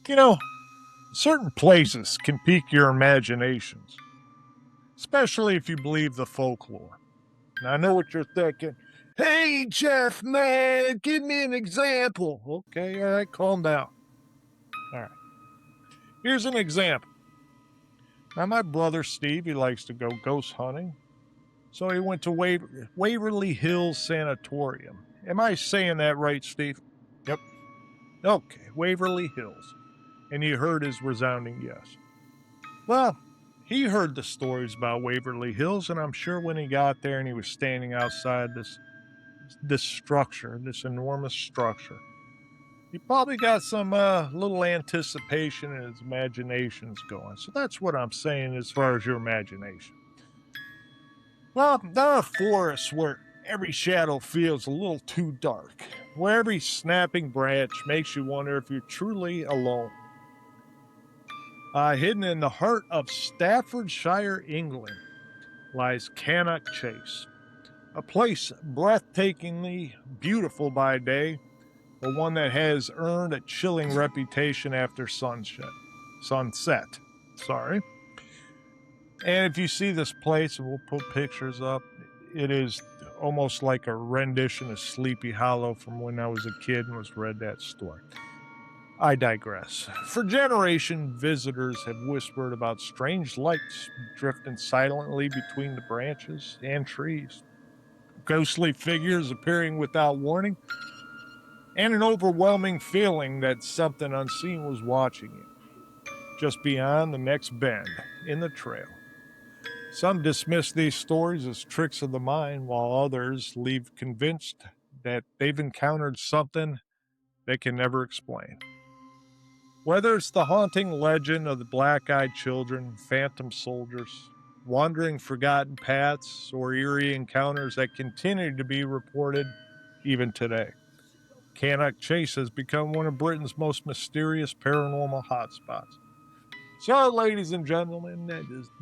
You know, certain places can pique your imaginations, especially if you believe the folklore. Now, I know what you're thinking. Hey, Jeff, man, give me an example. Okay, all right, calm down. All right, here's an example. Now, my brother Steve, he likes to go ghost hunting. So he went to Waverly Hills Sanatorium. Am I saying that right, Steve? Yep. Okay, Waverly Hills. And you heard his resounding yes. Well, he heard the stories about Waverly Hills, and I'm sure when he got there and he was standing outside this structure, this enormous structure, he probably got some little anticipation and his imagination's going. So that's what I'm saying as far as your imagination. Well, not a forest where every shadow feels a little too dark, where every snapping branch makes you wonder if you're truly alone. Hidden in the heart of Staffordshire, England, lies Cannock Chase, a place breathtakingly beautiful by day, but one that has earned a chilling reputation after sunset. Sorry. And if you see this place, and we'll put pictures up, it is almost like a rendition of Sleepy Hollow from when I was a kid and was read that story. I digress. For generations, visitors have whispered about strange lights drifting silently between the branches and trees, ghostly figures appearing without warning, and an overwhelming feeling that something unseen was watching you, just beyond the next bend in the trail. Some dismiss these stories as tricks of the mind, while others leave convinced that they've encountered something they can never explain. Whether it's the haunting legend of the black-eyed children, phantom soldiers, wandering forgotten paths, or eerie encounters that continue to be reported even today, Cannock Chase has become one of Britain's most mysterious paranormal hotspots. So, ladies and gentlemen,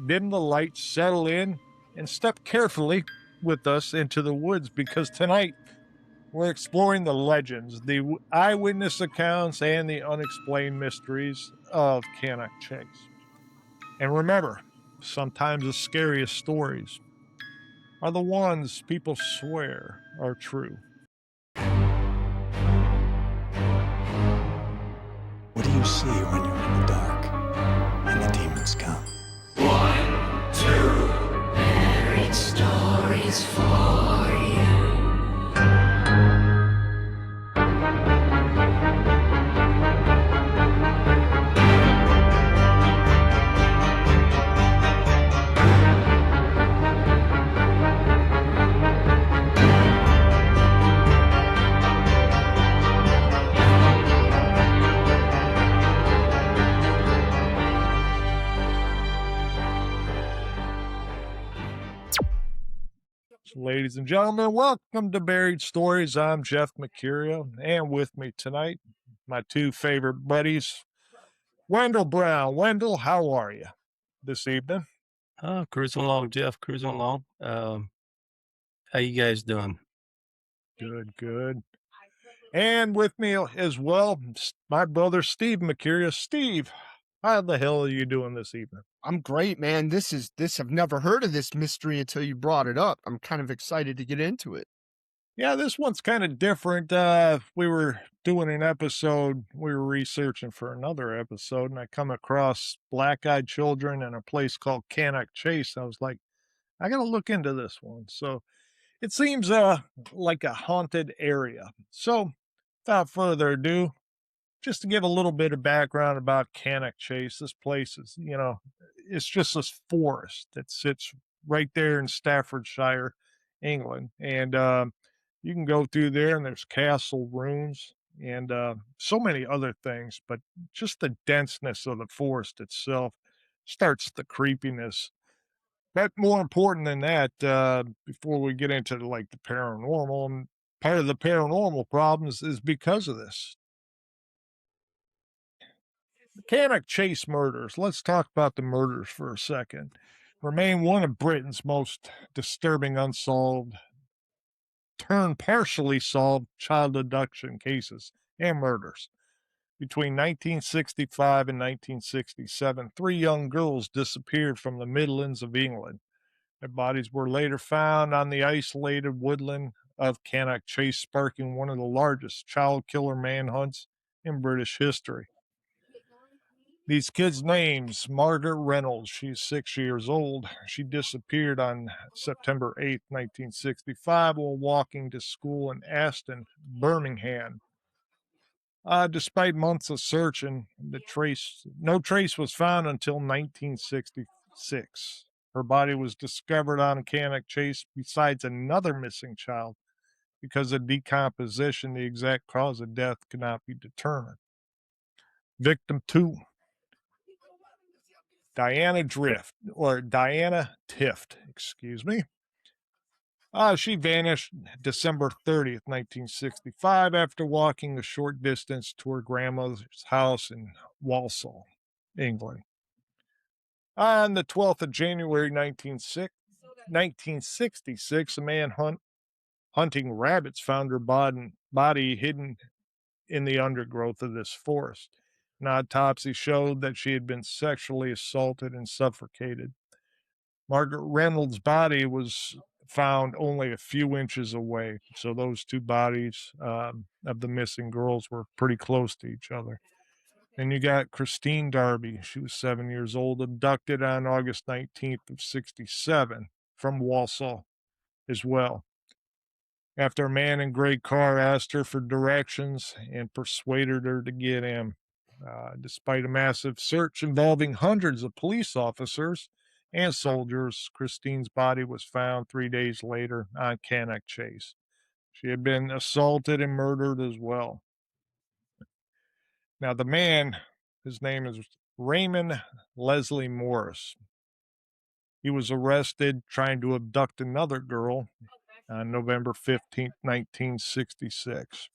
dim the lights, settle in, and step carefully with us into the woods because tonight we're exploring the legends, the eyewitness accounts, and the unexplained mysteries of Cannock Chase. And remember, sometimes the scariest stories are the ones people swear are true. What do you see when you're in the dark and the demons come? 1, 2, buried stories for you. Ladies and gentlemen, welcome to Buried Stories. I'm Jeff Mercurio, and with me tonight, my two favorite buddies, Wendell Brown. Wendell, how are you this evening? Cruising along, Jeff. Cruising along. How you guys doing? Good, good. And with me as well, my brother Steve Mercurio. Steve, how the hell are you doing this evening? I'm great, man. I've never heard of this mystery until you brought it up. I'm kind of excited to get into it. Yeah, this one's kind of different. We were doing an episode, we were researching for another episode, and I come across black-eyed children in a place called Cannock Chase. I was like, I got to look into this one. So it seems like a haunted area. So without further ado, just to give a little bit of background about Cannock Chase, this place is, it's just this forest that sits right there in Staffordshire, England. And you can go through there and there's castle ruins and so many other things, but just the denseness of the forest itself starts the creepiness. But more important than that, before we get into like the paranormal, and part of the paranormal problems is because of this. The Cannock Chase murders. Let's talk about the murders for a second. Remain one of Britain's most disturbing unsolved, partially solved child abduction cases and murders. Between 1965 and 1967, 3 young girls disappeared from the Midlands of England. Their bodies were later found on the isolated woodland of Cannock Chase, sparking one of the largest child killer manhunts in British history. These kids' names: Margaret Reynolds, she's 6 years old. She disappeared on September 8th, 1965, while walking to school in Aston, Birmingham. Despite months of searching, no trace was found until 1966. Her body was discovered on Cannock Chase besides another missing child. Because of decomposition, the exact cause of death could not be determined. Victim 2, Diana Tift, excuse me. She vanished December 30th, 1965, after walking a short distance to her grandmother's house in Walsall, England. On the 12th of January, 1966, a man hunting rabbits found her body hidden in the undergrowth of this forest. An autopsy showed that she had been sexually assaulted and suffocated. Margaret Reynolds' body was found only a few inches away, so those two bodies of the missing girls were pretty close to each other. Then you got Christine Darby. She was 7 years old, abducted on August 19th of 67 from Walsall as well. After a man in gray car asked her for directions and persuaded her to get in. Despite a massive search involving hundreds of police officers and soldiers, Christine's body was found 3 days later on Cannock Chase. She had been assaulted and murdered as well. Now, the man, his name is Raymond Leslie Morris. He was arrested trying to abduct another girl on November 15th, 1966.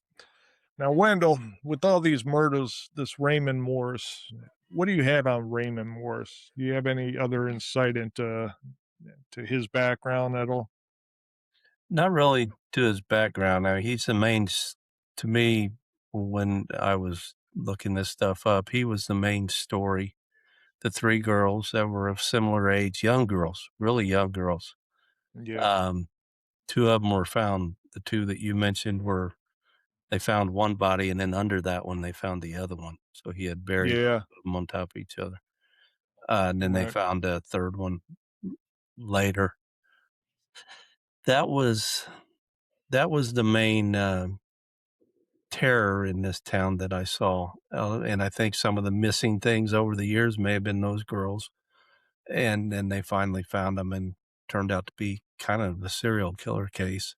Now, Wendell, with all these murders, this Raymond Morris, what do you have on Raymond Morris? Do you have any other insight into his background at all? Not really to his background. I mean, he's the main, to me, when I was looking this stuff up, he was the main story. The 3 girls that were of similar age, young girls, really young girls. Yeah. 2 of them were found. The 2 that you mentioned they found one body, and then under that one, they found the other one. So he had buried Yeah. them on top of each other. And then they Right. found a third one later. That was the main terror in this town that I saw. And I think some of the missing things over the years may have been those girls. And then they finally found them and turned out to be kind of a serial killer case.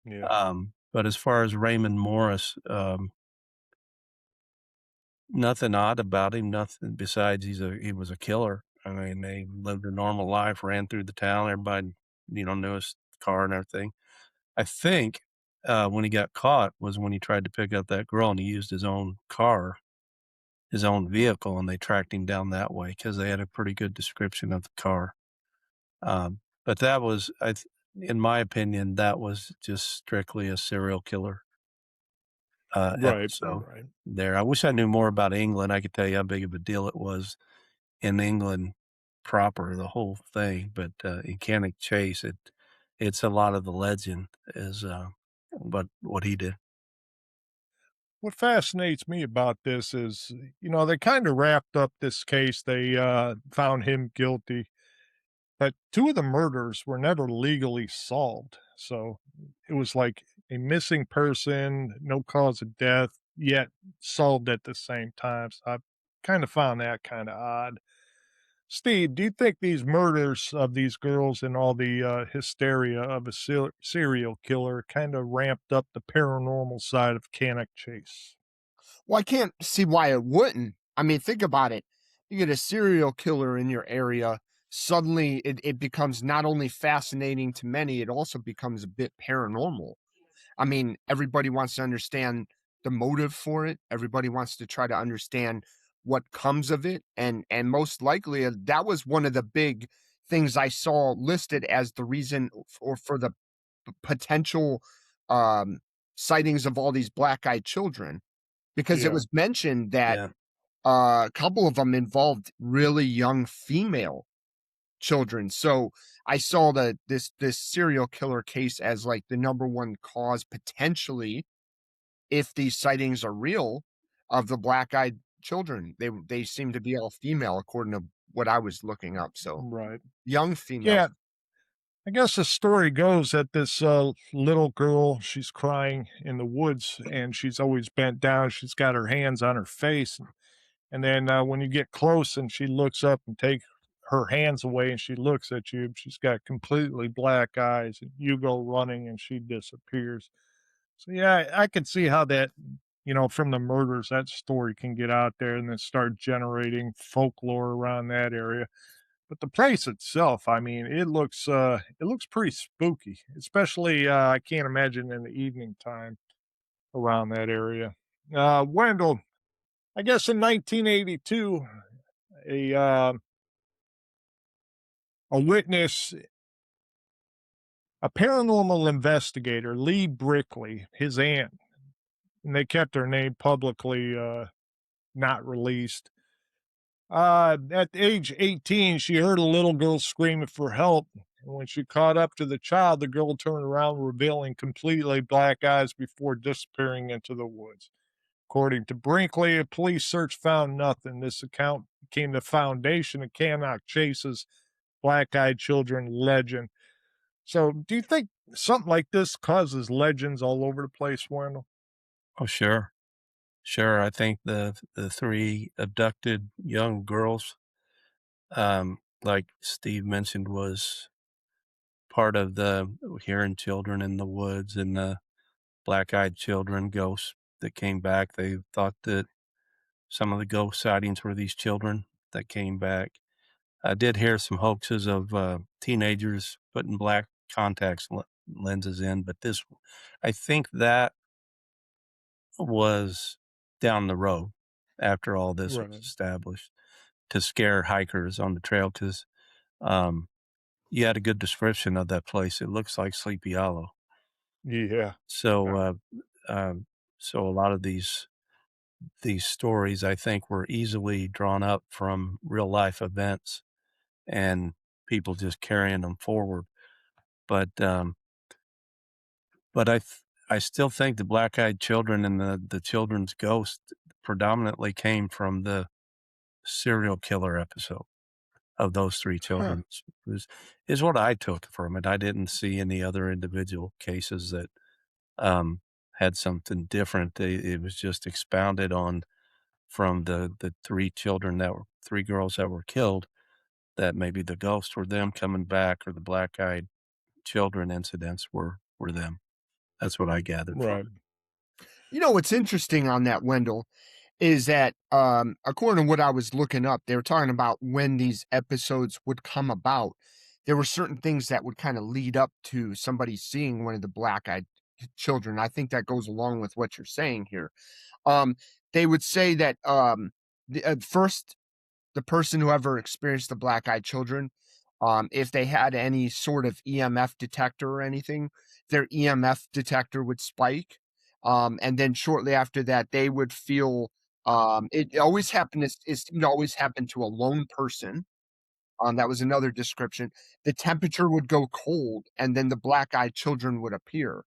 Yeah. But as far as Raymond Morris, nothing odd about him, nothing besides he was a killer. I mean, they lived a normal life, ran through the town, everybody, knew his car and everything. I think when he got caught was when he tried to pick up that girl and he used his own car, his own vehicle, and they tracked him down that way because they had a pretty good description of the car. But that was, in my opinion, that was just strictly a serial killer Right. episode Right. there. I wish I knew more about England. I could tell you how big of a deal it was in England proper, the whole thing. But in Cannock Chase, it's a lot of the legend is what he did. What fascinates me about this is, they kind of wrapped up this case. They found him guilty, but 2 of the murders were never legally solved. So it was like a missing person, no cause of death, yet solved at the same time. So I kind of found that kind of odd. Steve, do you think these murders of these girls and all the hysteria of a serial killer kind of ramped up the paranormal side of Cannock Chase? Well, I can't see why it wouldn't. I mean, think about it. You get a serial killer in your area, suddenly it becomes not only fascinating to many, it also becomes a bit paranormal. I mean, everybody wants to understand the motive for it. Everybody wants to try to understand what comes of it. And most likely that was one of the big things I saw listed as the reason for the potential um sightings of all these black-eyed children. because it Yeah. was mentioned that Yeah. a couple of them involved really young female children. So I saw that this serial killer case as like the number one cause potentially, if these sightings are real, of the black-eyed children. They seem to be all female according to what I was looking up. So Right. young females. Yeah. I guess the story goes that this little girl, she's crying in the woods and she's always bent down. She's got her hands on her face. And then when you get close and she looks up and take her hands away and she looks at you, she's got completely black eyes. And you go running and she disappears. So, yeah, I could see how that, from the murders, that story can get out there and then start generating folklore around that area. But the place itself, I mean, it looks pretty spooky, especially I can't imagine in the evening time around that area. Wendell, I guess in 1982, a uh, a witness, a paranormal investigator, Lee Brickley, his aunt, and they kept her name publicly not released. At age 18, she heard a little girl screaming for help. And when she caught up to the child, the girl turned around, revealing completely black eyes before disappearing into the woods. According to Brinkley, a police search found nothing. This account became the foundation of Cannock Chase's black eyed children legend. So, do you think something like this causes legends all over the place, Wendell? Oh, sure. Sure. I think the three abducted young girls, like Steve mentioned, was part of the hearing children in the woods and the black-eyed children, ghosts that came back. They thought that some of the ghost sightings were these children that came back. I did hear some hoaxes of teenagers putting black contacts lenses in, but I think that was down the road after all this was Right. established to scare hikers on the trail because um, you had a good description of that place. It looks like Sleepy Hollow. Yeah. So, um, so a lot of these stories, I think, were easily drawn up from real life events and people just carrying them forward. But I still think the black eyed children and the children's ghost predominantly came from the serial killer episode of those three Huh. children is what I took from it. I didn't see any other individual cases that um, had something different. It was just expounded on from the three girls that were killed, that maybe the ghosts were them coming back or the black eyed children incidents were them. That's what I gathered from Right. it. You know what's interesting on that, Wendell, is that according to what I was looking up, they were talking about when these episodes would come about. There were certain things that would kind of lead up to somebody seeing one of the black-eyed children. I think that goes along with what you're saying here. Um, they would say that first the person who ever experienced the black-eyed children, if they had any sort of EMF detector or anything, their EMF detector would spike. And then shortly after that, they would feel it always happened. It seemed to always happen to a lone person. That was another description. The temperature would go cold, and then the black-eyed children would appear.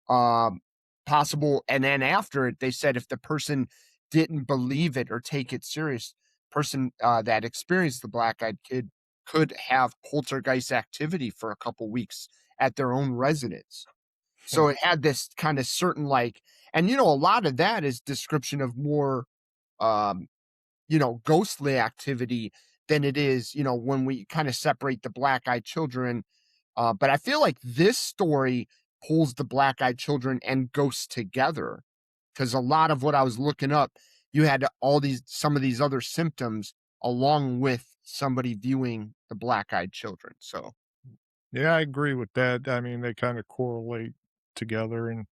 um, Possible. And then after it, they said if the person didn't believe it or take it serious, person that experienced the black-eyed kid could have poltergeist activity for a couple weeks at their own residence. Hmm. So it had this kind of certain like, and a lot of that is description of more um, ghostly activity than it is, when we kind of separate the black-eyed children. But I feel like this story pulls the black-eyed children and ghosts together, because a lot of what I was looking up, you had some of these other symptoms along with somebody viewing the black-eyed children. So Yeah, I agree with that. I mean, they kind of correlate together, and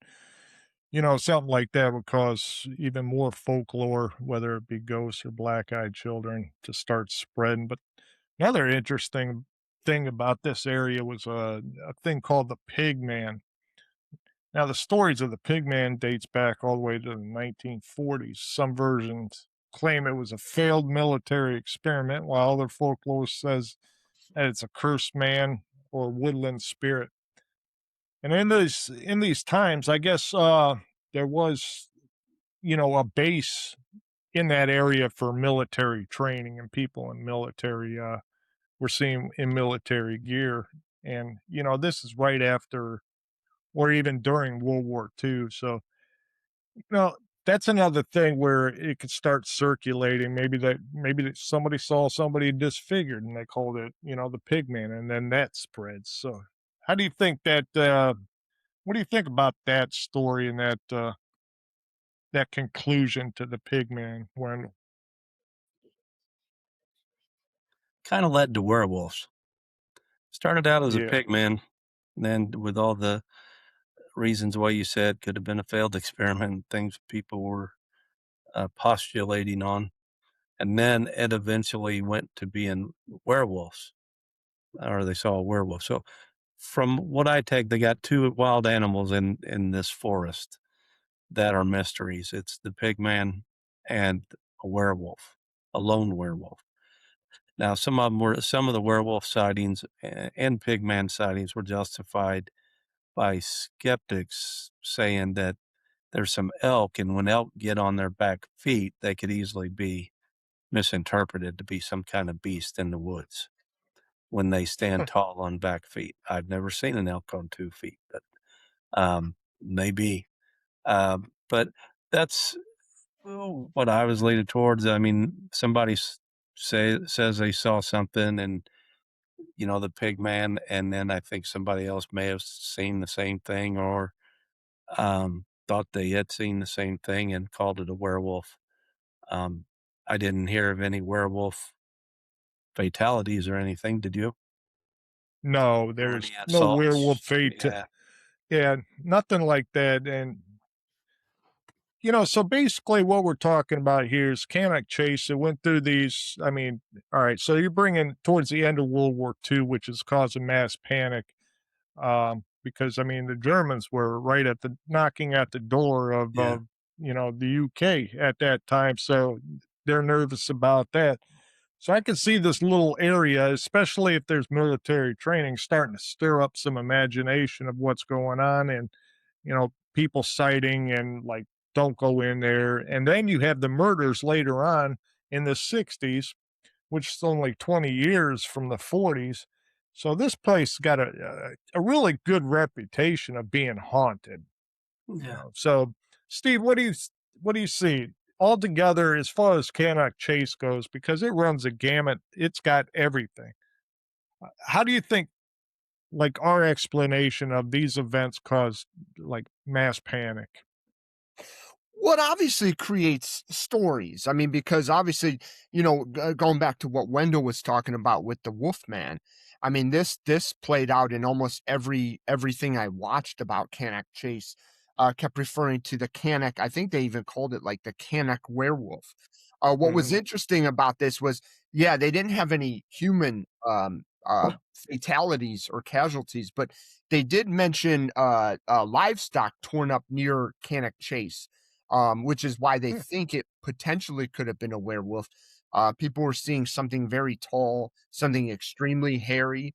something like that would cause even more folklore, whether it be ghosts or black-eyed children, to start spreading. But another interesting thing about this area was a thing called the Pig Man. Now, the stories of the Pigman dates back all the way to the 1940s. Some versions claim it was a failed military experiment, while other folklore says that it's a cursed man or woodland spirit. And in these times, I guess there was, a base in that area for military training, and people in military were seen in military gear. And this is right after or even during World War II. So that's another thing where it could start circulating. Maybe that somebody saw somebody disfigured and they called it, the pigman, and then that spreads. So how do you think that what do you think about that story and that conclusion to the pigman when Kind of led to werewolves. Started out as a yeah. pig man, then with all the reasons why you said could have been a failed experiment, things people were postulating on, and then it eventually went to being werewolves, or they saw a werewolf. So, from what I take, they got two wild animals in this forest that are mysteries. It's the pig man and a werewolf, a lone werewolf. Now, some of the werewolf sightings and pigman sightings were justified by skeptics saying that there's some elk, and when elk get on their back feet, they could easily be misinterpreted to be some kind of beast in the woods when they stand tall on back feet. I've never seen an elk on 2 feet, but maybe. But that's what I was leaning towards. I mean, somebody says they saw something, and the pig man, and then I think somebody else may have seen the same thing, or thought they had seen the same thing and called it a werewolf. Um, I didn't hear of any werewolf fatalities or anything. Did you? No, Or there's any no werewolf assaults? fate. Yeah, Yeah, nothing like that. And so basically what we're talking about here is Cannock Chase. It went through these. I mean, all right, so you're bringing towards the end of World War II, which is causing mass panic. Because I mean, the Germans were right at the knocking at the door of, yeah, the UK at that time. So they're nervous about that. So I can see this little area, especially if there's military training, starting to stir up some imagination of what's going on, and people sighting and like, don't go in there. And then you have the murders later on in the 60s, which is only 20 years from the 40s. So this place got a really good reputation of being haunted. yeah. So Steve, what do you see altogether as far as Cannock Chase goes? Because it runs a gamut. It's got everything. How do you think like our explanation of these events caused like mass panic? What obviously creates stories. I mean, because obviously, going back to what Wendell was talking about with the Wolfman. I mean, this played out in almost everything I watched about Cannock Chase. Kept referring to the Cannock. I think they even called it like the Cannock werewolf. What was Mhm. interesting about this was, yeah, they didn't have any human fatalities or casualties, but they did mention livestock torn up near Cannock Chase, which is why they Hmm. think it potentially could have been a werewolf. People were seeing something very tall, something extremely hairy.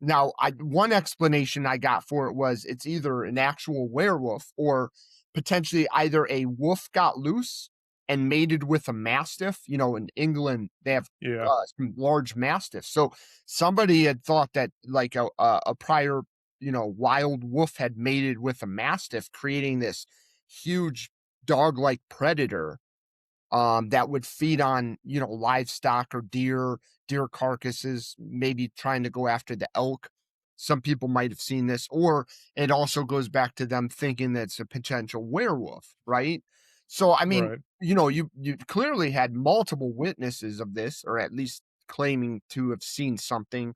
Now, one explanation I got for it was it's either an actual werewolf or potentially either a wolf got loose and mated with a mastiff. In England, they have Yeah, some large mastiffs. So somebody had thought that like a prior, wild wolf had mated with a mastiff, creating this huge dog-like predator that would feed on, livestock or deer carcasses, maybe trying to go after the elk. Some people might have seen this, or it also goes back to them thinking that it's a potential werewolf, right? So, I mean, right. you clearly had multiple witnesses of this, or at least claiming to have seen something.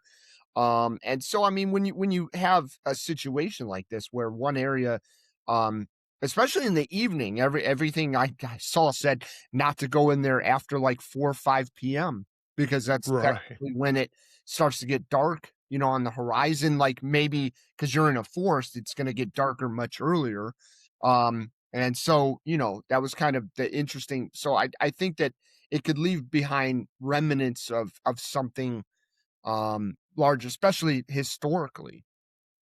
And so, I mean, when you have a situation like this where one area, um, especially in the evening, everything I saw said not to go in there after like 4 or 5 p.m. because that's Right. technically when it starts to get dark. on the horizon, like maybe because you're in a forest, it's going to get darker much earlier. And so, that was kind of the interesting. So I think that it could leave behind remnants of something large, especially historically.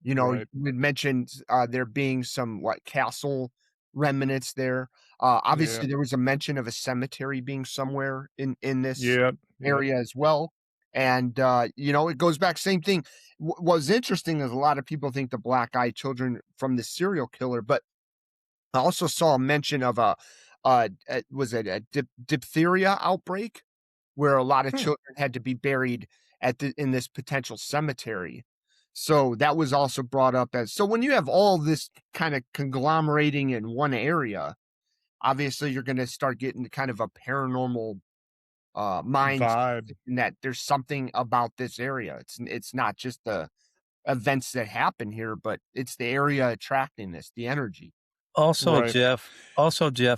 Right. You had mentioned there being some castle remnants there. Yeah. Obviously, there was a mention of a cemetery being somewhere in this Yep. Yep. area as well. And it goes back, same thing. What's interesting is a lot of people think the black-eyed children from the serial killer, but I also saw a mention of was it a diphtheria outbreak where a lot of Hmm. children had to be buried in this potential cemetery. So that was also brought up as, so when you have all this kind of conglomerating in one area, obviously you're going to start getting kind of a paranormal mind Vibe. in that there's something about this area. It's not just the events that happen here, but it's the area attracting this, the energy. Also, Right. Jeff,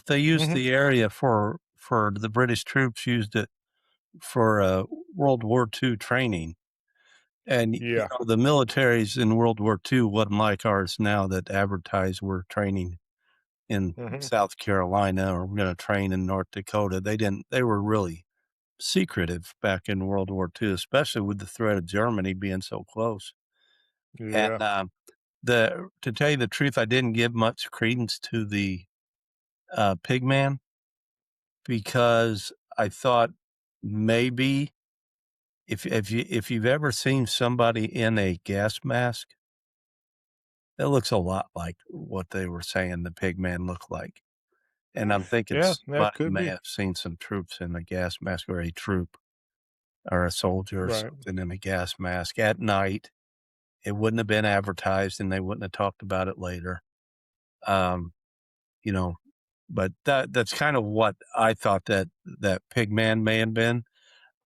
they used Mhm. the area for the British troops used it for World War II training. And Yeah. the militaries in World War II wasn't like ours now that advertise we're training in Mhm. South Carolina or we're going to train in North Dakota. They didn't. They were really secretive back in World War II, especially with the threat of Germany being so close. And Yeah. to tell you the truth, I didn't give much credence to the Pigman because I thought maybe if you've ever seen somebody in a gas mask, it looks a lot like what they were saying the Pigman looked like. And I'm thinking Yeah, that somebody could may be. have seen some troops in a gas mask or a troop or a soldier or Right. something in a gas mask at night. It wouldn't have been advertised and they wouldn't have talked about it later. Um, you know, but that's kind of what I thought that Pigman may have been.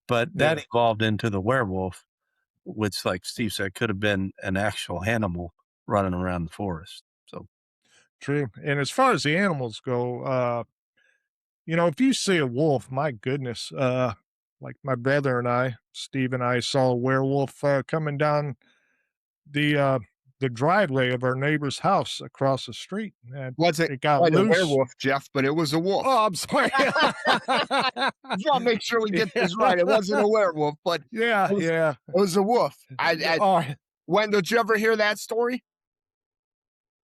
But that Yeah. evolved into the werewolf, which, like Steve said, could have been an actual animal running around the forest. So, True. And as far as the animals go, if you see a wolf, my goodness, like my brother and I, Steve and I saw a werewolf coming down the uh the driveway of our neighbor's house across the street, and Wasn't it got quite a loose. werewolf, Jeff, but it was a wolf. Oh, I'm sorry. Just want to make sure we get this Yeah. right. It wasn't a werewolf, but Yeah, it yeah. was a wolf. Oh, Wendell, did you ever hear that story?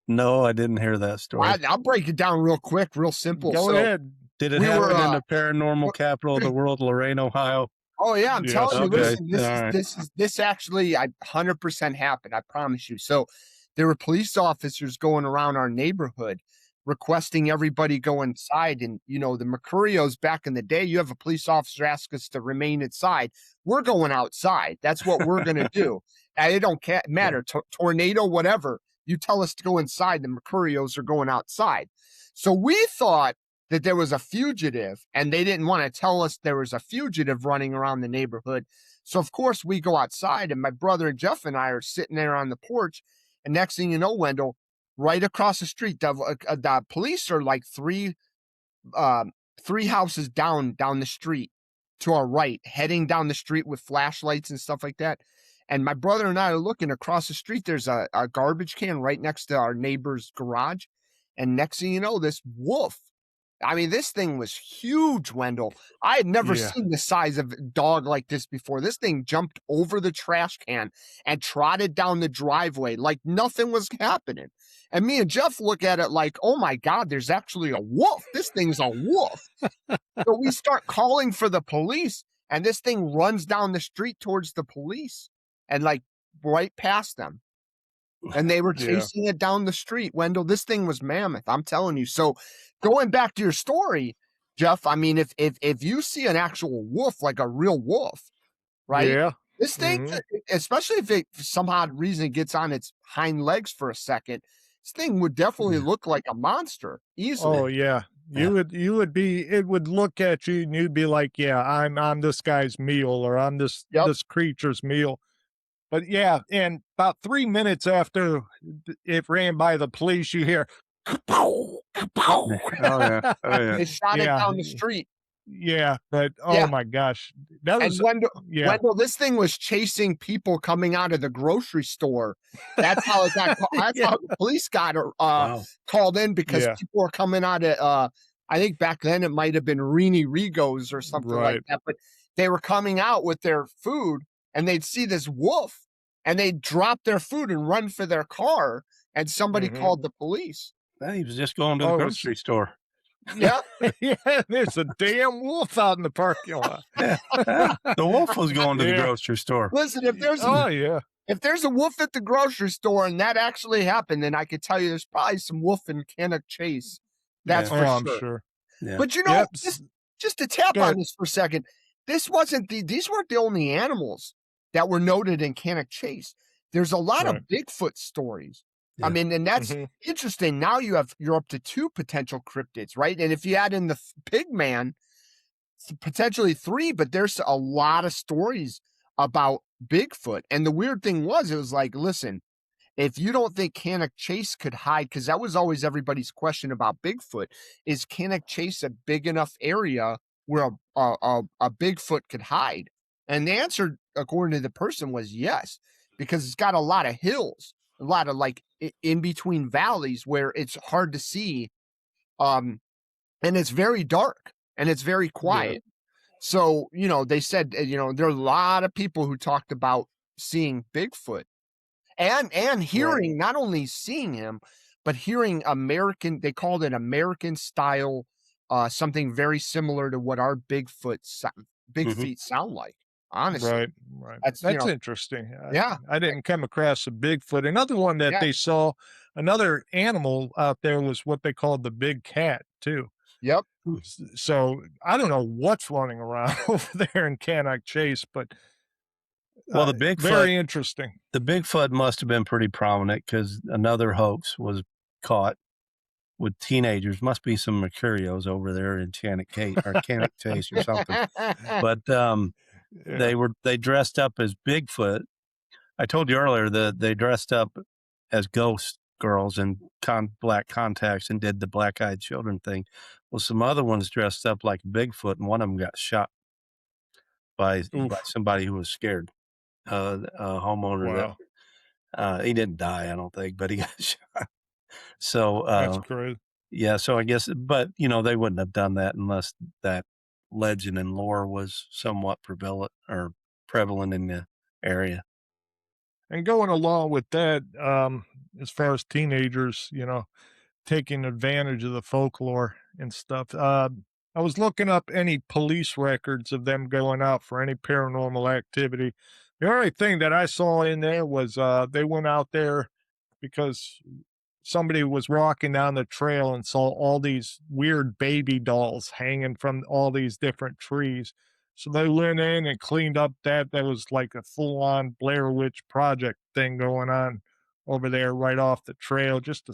no, I didn't hear that story. I'll break it down real quick, real simple. go So ahead. Did it we were, happen in the paranormal capital of the world, Lorain, Ohio? oh yeah, I'm Yes, telling you, it did. listen, Okay, all right. this actually 100% happened. I promise you. So there were police officers going around our neighborhood requesting everybody go inside. And the Mercurios back in the day, you have a police officer ask us to remain inside. We're going outside. That's what we're gonna do. And it don't matter, tornado, whatever. You tell us to go inside, the Mercurios are going outside. So we thought that there was a fugitive, and they didn't want to tell us there was a fugitive running around the neighborhood. So of course we go outside, and my brother Jeff and I are sitting there on the porch. And next thing you know, Wendell, right across the street, the police are like three houses down the street to our right, heading down the street with flashlights and stuff like that. And my brother and I are looking across the street. There's a garbage can right next to our neighbor's garage. And next thing you know, this wolf, I mean, this thing was huge, Wendell. I had never Yeah. seen the size of a dog like this before. This thing jumped over the trash can and trotted down the driveway like nothing was happening. And me and Jeff look at it like, oh my God, there's actually a wolf. This thing's a wolf. So we start calling for the police, and this thing runs down the street towards the police and like right past them. And they were Yeah. chasing it down the street. Wendell, this thing was mammoth. I'm telling you. So going back to your story, Jeff, I mean, if you see an actual wolf, like a real wolf, right? Yeah. This thing, Mhm. especially if it for some odd reason gets on its hind legs for a second, this thing would definitely look like a monster easily. Oh, yeah. Yeah. It would look at you and you'd be like, yeah, I'm this guy's meal, or I'm Yep. this creature's meal. But yeah, and about 3 minutes after it ran by the police, you hear, kapow, kapow. Oh, yeah. Oh, yeah. They shot it Yeah. down the street. Yeah, but oh Yeah. my gosh, that And was yeah, Wendell, this thing was chasing people coming out of the grocery store. That's how it got. That's yeah, how the police got Wow. called in because yeah, people were coming out of. I think back then it might have been Rini Rigos or something like right. that. But they were coming out with their food, and they'd see this wolf, and they'd drop their food and run for their car. And somebody Mhm. called the police. He was just going to the Oh, grocery store. Yeah, yeah, there's a damn wolf out in the parking lot. Yeah. The wolf was going to the Yeah. grocery store. listen, Oh, yeah. if there's a wolf at the grocery store and that actually happened, then I could tell you there's probably some wolf in Cannock Chase. That's Yeah. for Oh, I'm sure. sure. Yeah. But Yep. just to tap Go on ahead. this for a second, these weren't the only animals that were noted in Cannock Chase. There's a lot Right. of Bigfoot stories. I Yeah. mean, and that's Mhm. interesting. Now you're up to 2 potential cryptids, right? And if you add in the pig man, potentially 3, but there's a lot of stories about Bigfoot. And the weird thing was, it was like, listen, if you don't think Cannock Chase could hide, because that was always everybody's question about Bigfoot, is Cannock Chase a big enough area where a Bigfoot could hide? And the answer, according to the person, was yes, because it's got a lot of hills, a lot of like in between valleys where it's hard to see, um, and it's very dark and it's very Yeah. quiet. So, they said, there are a lot of people who talked about seeing Bigfoot and hearing, not only seeing him, but hearing American, they called it American style, something very similar to what our big Mhm. feet sound like. Honestly, Right, right. that's, That's interesting. yeah, I didn't come across a Bigfoot. Another one that yeah, they saw, another animal out there was what they called the big cat, too. yep. So I don't know what's running around over there in Cannock Chase, but Well, very interesting. the Bigfoot must have been pretty prominent because another hoax was caught with teenagers. Must be some Mercurios over there in Cannock Chase or something. But Yeah. they dressed up as Bigfoot. I told you earlier that they dressed up as ghost girls in black contacts and did the black-eyed children thing. Well, some other ones dressed up like Bigfoot, and one of them got shot by Oof. somebody who was scared. A homeowner Wow. that he didn't die, I don't think, but he got shot. So That's crazy. yeah, so I guess, but they wouldn't have done that unless that legend and lore was somewhat prevalent in the area. And going along with that, as far as teenagers, taking advantage of the folklore and stuff. I was looking up any police records of them going out for any paranormal activity. The only thing that I saw in there was they went out there because somebody was walking down the trail and saw all these weird baby dolls hanging from all these different trees. So they went in and cleaned up that. That was like a full on Blair Witch Project thing going on over there right off the trail, just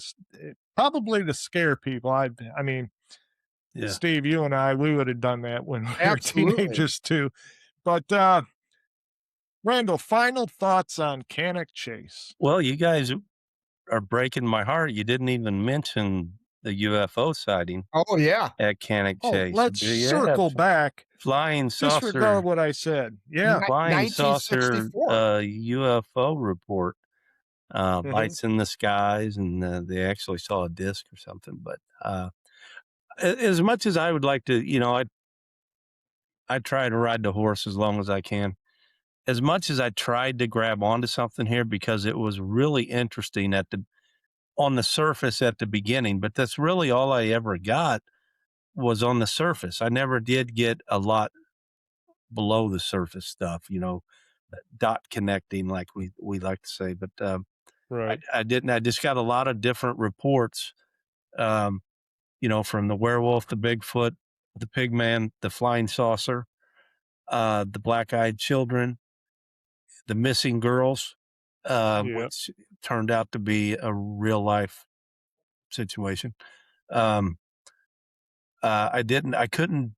probably to scare people. I mean, Yeah. Steve, you and I, we would have done that when we were Absolutely. teenagers too. But Randall, final thoughts on Cannock Chase. Well, you guys are breaking my heart. You didn't even mention the UFO sighting Oh yeah. at Cannock Oh, Chase. let's Yeah, circle back. flying Disregard saucer, what I said. Yeah. flying saucer 1964. UFO report. Mhm. Lights in the skies, and they actually saw a disc or something. But as much as I would like to, I try to ride the horse as long as I can. As much as I tried to grab onto something here because it was really interesting on the surface at the beginning, but that's really all I ever got was on the surface. I never did get a lot below the surface stuff, dot connecting like we like to say. But Right. I didn't. I just got a lot of different reports, from the werewolf, the Bigfoot, the pigman, the flying saucer, the black-eyed children, the missing girls, Yeah. which turned out to be a real life situation. I couldn't,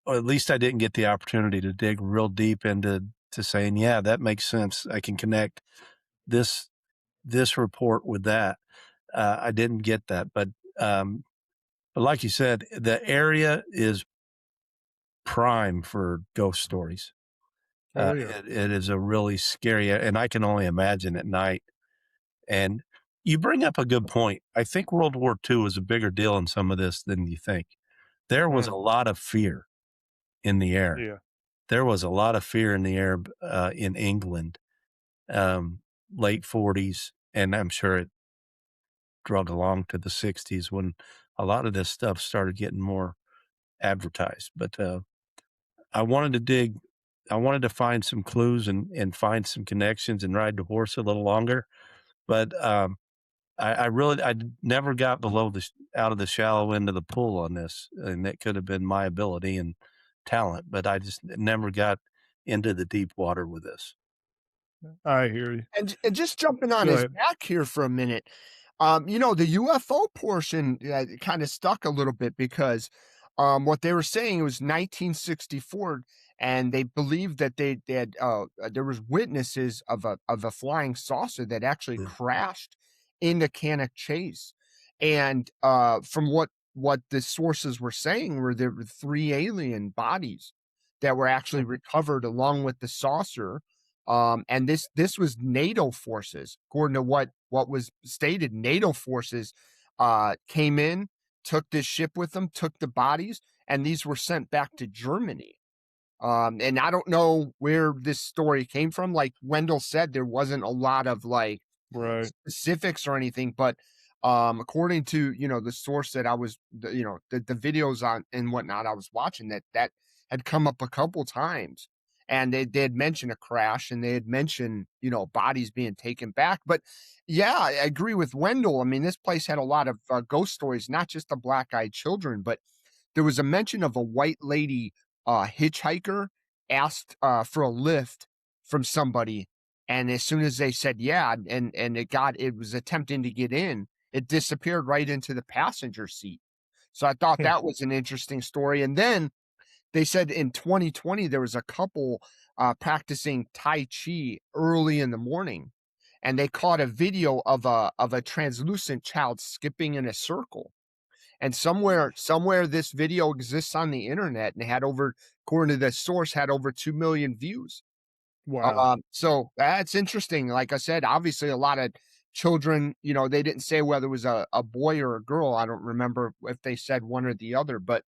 or at least I didn't get the opportunity to dig real deep into saying, yeah, that makes sense. I can connect this report with that. I didn't get that, but like you said, the area is prime for ghost stories. Oh, yeah. It is a really scary, and I can only imagine at night. And you bring up a good point. I think World War II was a bigger deal in some of this than you think. There was a lot of fear in the air. Yeah. There was a lot of fear in the air in England, late 40s, and I'm sure it drug along to the 60s when a lot of this stuff started getting more advertised. But I wanted to I wanted to find some clues and find some connections and ride the horse a little longer. But I never got out of the shallow end of the pool on this, and that could have been my ability and talent, but I just never got into the deep water with this. I hear you. And just jumping on Go his ahead. back here for a minute, the UFO portion kind of stuck a little bit because what they were saying was 1964, and they believed that they had there was witnesses of a flying saucer that actually crashed into Cannock Chase, and from what the sources were saying were there were 3 alien bodies that were actually recovered along with the saucer. And this was NATO forces, according to what was stated. NATO forces came in, took this ship with them, took the bodies, and these were sent back to Germany. And I don't know where this story came from. Like Wendell said, there wasn't a lot of like Right. specifics or anything, but according to the source that I was the videos on and whatnot I was watching, that had come up a couple times, and they had mentioned a crash, and they had mentioned bodies being taken back. But yeah, I agree with Wendell. I mean, this place had a lot of ghost stories, not just the black-eyed children, but there was a mention of a white lady hitchhiker asked for a lift from somebody, and as soon as they said yeah, and it was attempting to get in, it disappeared right into the passenger seat. So I thought that was an interesting story. And then they said in 2020 there was a couple practicing Tai Chi early in the morning, and they caught a video of a translucent child skipping in a circle. And somewhere this video exists on the internet, and it had over, according to the source, had over 2 million views. Wow. So that's interesting. Like I said, obviously a lot of children, they didn't say whether it was a boy or a girl. I don't remember if they said one or the other, but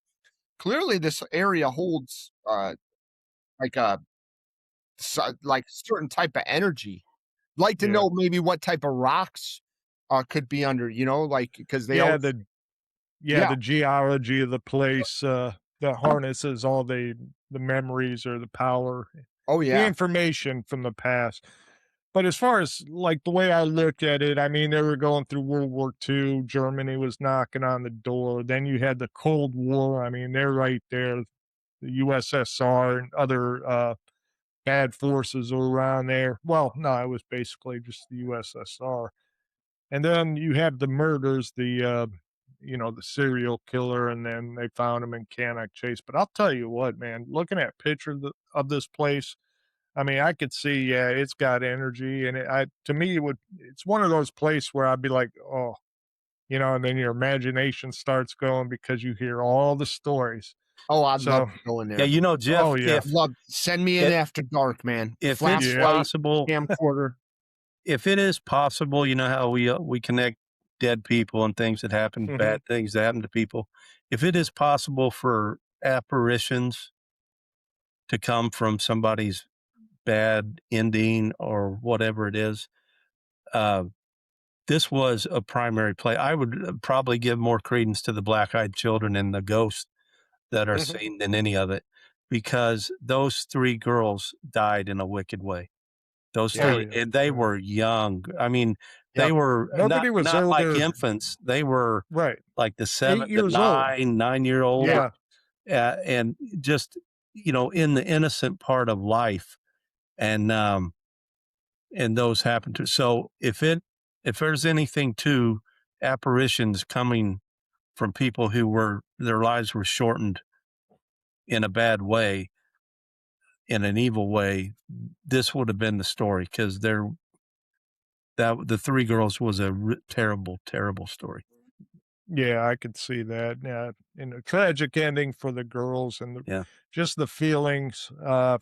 clearly this area holds like a like certain type of energy. Like to Yeah. know maybe what type of rocks could be under, like because they Yeah, always, the geology of the place, that harnesses all the memories or the power, oh the yeah, information from the past. But as far as, like, the way I look at it, I mean, they were going through World War II, Germany was knocking on the door, then you had the Cold War, I mean, they're right there, the USSR and other, bad forces were around there. Well, no, it was basically just the USSR. And then you have the murders, the serial killer, and then they found him in Cannock Chase. But I'll tell you what, man, looking at pictures of this place, I mean, I could see, yeah, it's got energy, and to me, it's one of those places where I'd be like, oh, and then your imagination starts going because you hear all the stories. oh, I'd So, love to go in there. Yeah, Jeff, oh yeah, Love, send me in It- after dark, man. if it's Flashlight, possible, camcorder. if it is possible, you know how we connect dead people and things that happen, bad things that happen to people. If it is possible for apparitions to come from somebody's bad ending or whatever it is, this was a primary play. I would probably give more credence to the black-eyed children and the ghosts that are seen than any of it, because those 3 girls died in a wicked way. Those Yeah. 3, and they were young. I mean, they Yep. were Nobody was not like older. infants. They were right, like the 7, the years old. 9-year-old, Yeah, and just, in the innocent part of life. And those happen to. So if there's anything to apparitions coming from people who their lives were shortened in a bad way, in an evil way, this would have been the story, because the 3 girls was a terrible, terrible story. Yeah, I could see that. Yeah, and a tragic ending for the girls and Yeah. just the feelings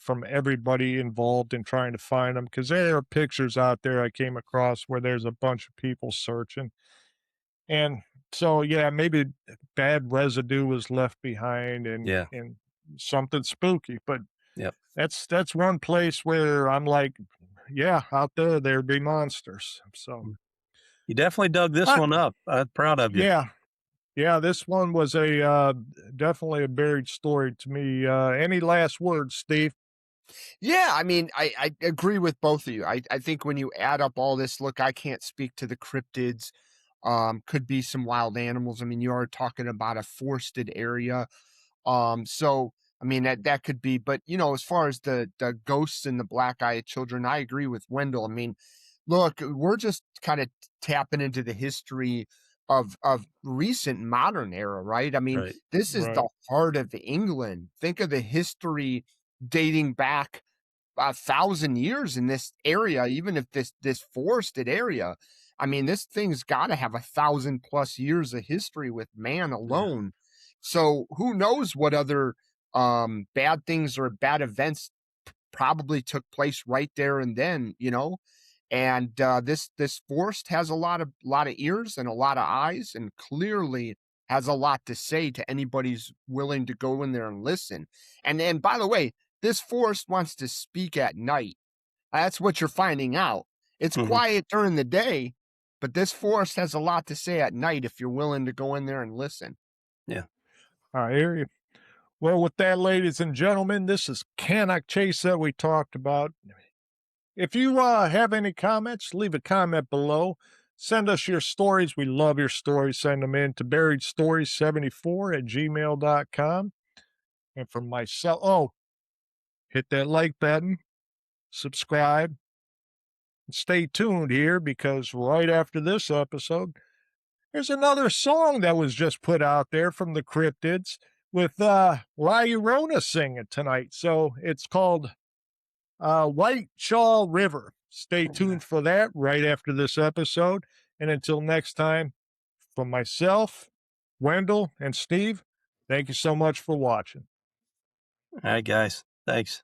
from everybody involved in trying to find them. Because there are pictures out there I came across where there's a bunch of people searching, and so yeah, maybe bad residue was left behind Yeah. and something spooky. But Yep. that's one place where I'm like, yeah, out there'd be monsters. So You definitely dug this I, one up. I'm proud of you. yeah, yeah, this one was a definitely a buried story to me. Any last words, Steve? Yeah, I mean, I agree with both of you. I think when you add up all this, look, I can't speak to the cryptids. Could be some wild animals. I mean, you are talking about a forested area. So I mean that could be, but as far as the ghosts and the black-eyed children, I agree with Wendell. I mean, look, we're just kind of tapping into the history of recent modern era, right? I mean, Right. this is Right. the heart of England. Think of the history dating back 1,000 years in this area, even if this forested area. I mean, this thing's got to have 1,000+ years of history with man Yeah. alone. So who knows what other bad things or bad events probably took place right there and then. And this forest has a lot of ears and a lot of eyes, and clearly has a lot to say to anybody's willing to go in there and listen. And then, by the way, this forest wants to speak at night. That's what you're finding out. It's Mhm. quiet during the day, but this forest has a lot to say at night if you're willing to go in there and listen. Yeah. I hear you. Well, with that, ladies and gentlemen, this is Cannock Chase that we talked about. If you have any comments, leave a comment below. Send us your stories. We love your stories. Send them in to buriedstories74@gmail.com. And from myself, hit that like button, subscribe, and stay tuned here because right after this episode, there's another song that was just put out there from the Cryptids with La Llorona singing tonight. So it's called White Shawl River. Stay tuned for that right after this episode. And until next time, from myself, Wendell, and Steve, thank you so much for watching. All right, guys. Thanks.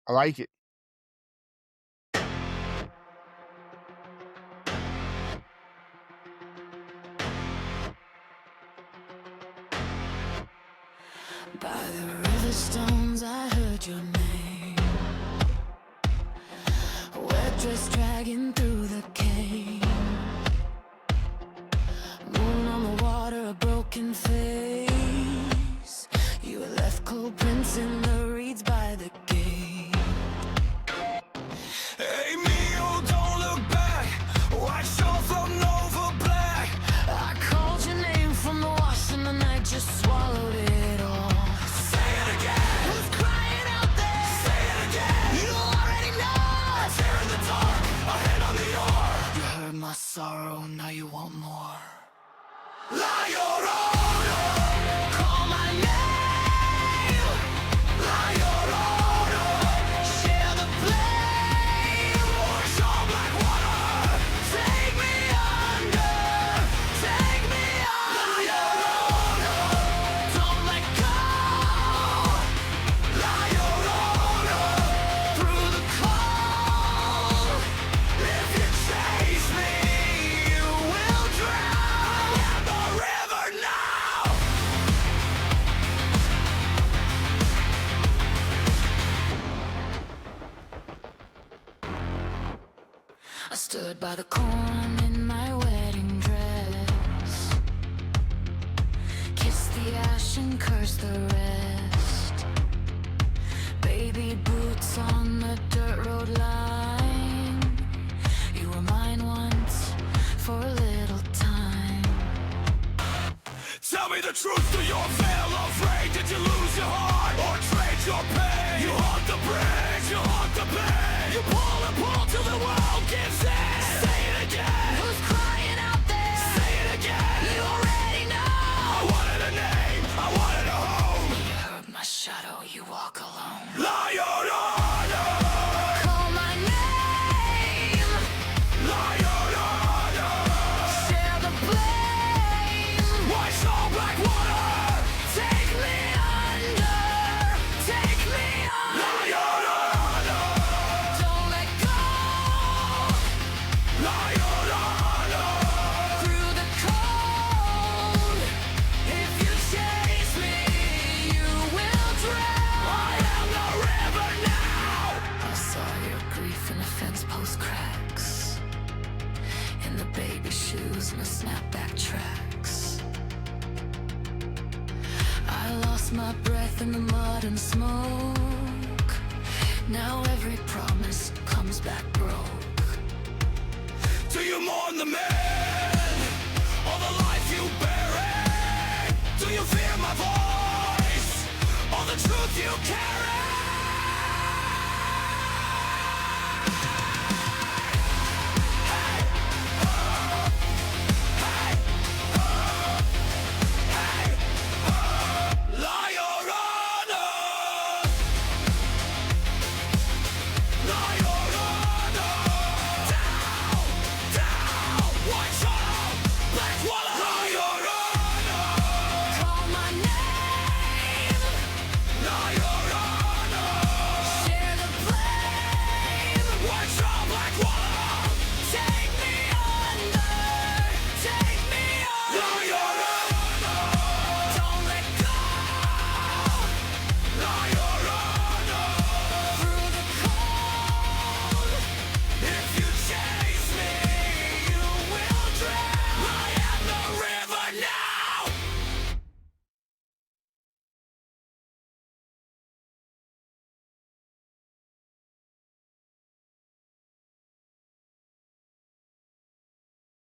I like it. By the river stones I heard your name. Wet dress dragging through the cave. Moon on the water, a broken face. You were left cold prints in the reeds by the gate. Hey Mio, don't look back. White shawl floating over black. I called your name from the wash and the night just swallowed it all. Say it again. Who's crying out there? Say it again. You already know. A tear in the dark, a head on the oar. You heard my sorrow, now you want more. La Llorona, call my name. La Llorona, share the blame. Wash all black water, take me under, take me under. La Llorona, don't let go. La Llorona, through the cold. If you chase me, you will drown in the river now. I stood by the corn in my wedding dress, kissed the ash and cursed the rest. Baby boots on the dirt road line. You were mine once for a little time. Tell me the truth, do you feel afraid? Did you lose your heart or trade your pain? You haunt the bridge, you haunt the pain. You pull and pull till the world gives in. Say it again. Who's crying out there? Say it again. You already know. I wanted a name, I wanted a home. lost my breath in the mud and smoke. Now every promise comes back broke. Do you mourn the man, or the life you buried? Do you fear my voice, or the truth you carry?